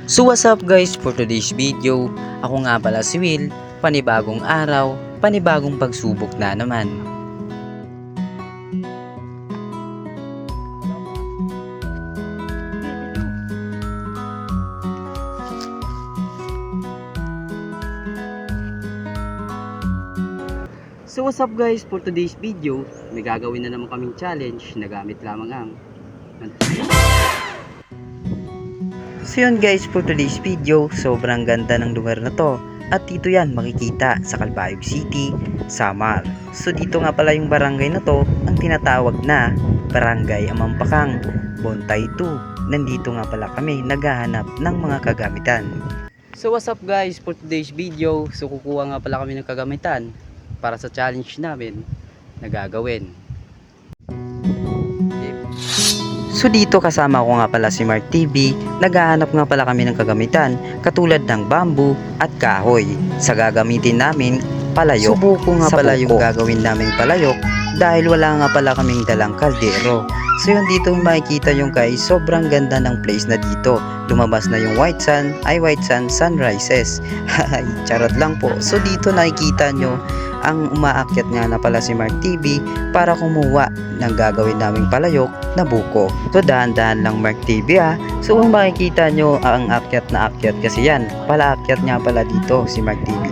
So what's up guys, for today's video, ako nga pala si Will, panibagong araw, panibagong pagsubok na naman. So what's up guys, for today's video, may gagawin na naman kaming challenge na gamit lamang ang So yun guys, for today's video, sobrang ganda ng lugar na to. At dito yan makikita sa Calbayog City, Samar. So dito nga pala yung barangay na to, ang tinatawag na Barangay Amampakang, Bontay 2. Nandito nga pala kami naghahanap ng mga kagamitan. So what's up guys, for today's video, so kukuha nga pala kami ng kagamitan para sa challenge namin na gagawin. So dito kasama ko nga pala si Mark TV, naghahanap nga pala kami ng kagamitan katulad ng bamboo at kahoy. Sa gagamitin namin, palayok. Subuko nga pala yung gagawin naming palayok dahil wala nga pala kaming dalang kaldero. So yun, dito makikita yung guys, sobrang ganda ng place na dito. Lumabas na yung white sun sunrises. Charot lang po. So dito nakikita nyo ang umaakyat nga na pala si Mark TV para kumuha ng gagawin naming palayok na buko. So dahan-dahan lang Mark TV ha. So kung makikita nyo ang akyat na akyat kasi yan, palaakyat nga pala dito si Mark TV.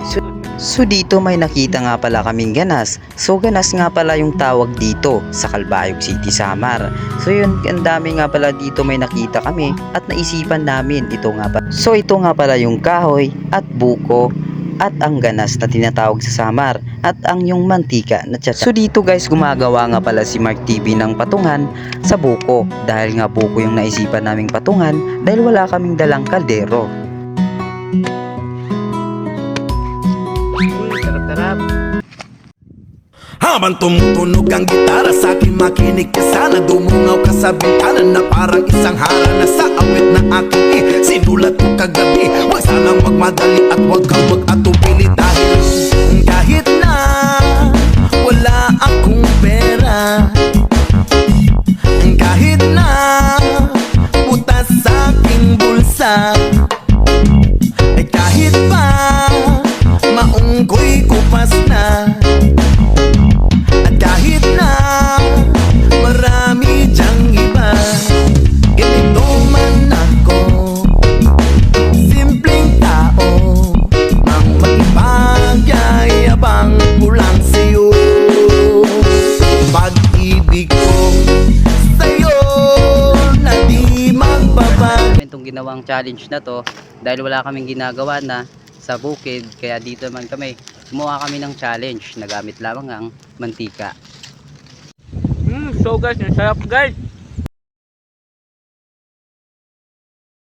So dito may nakita nga pala kaming ganas. So ganas nga pala yung tawag dito sa Calbayog City, Samar. So yun, ang dami nga pala dito may nakita kami at naisipan namin ito nga pala. So ito nga pala yung kahoy at buko at ang ganas na tinatawag sa Samar at ang yung mantika na tiyata. So dito guys, gumagawa nga pala si Mark TV ng patungan sa buko dahil nga buko yung naisipan naming patungan dahil wala kaming dalang kaldero. Sarap-sarap. Habang tumutunog ang gitara sa akin makinig ka sana. Dumungaw ka sa bintana na parang isang harana sa awit na aking sinulat ko kagabi. Huwag sanang magmadali at huwag kang mag-atubili dahil kahit na wala akong pera, kahit na butas sa aking bulsa, kahit pa maunggoy kupas na, at kahit na marami dyang iba, ganito man ako, simpleng tao, ang magpagyayabang ko lang sa'yo. Pag-ibig ko sa'yo na di magbabago. Itong ginawang challenge na to dahil wala kaming ginagawa na sa bukid, kaya dito naman kami gumawa kami ng challenge na gamit lamang ang mantika. So guys, ang sarap guys.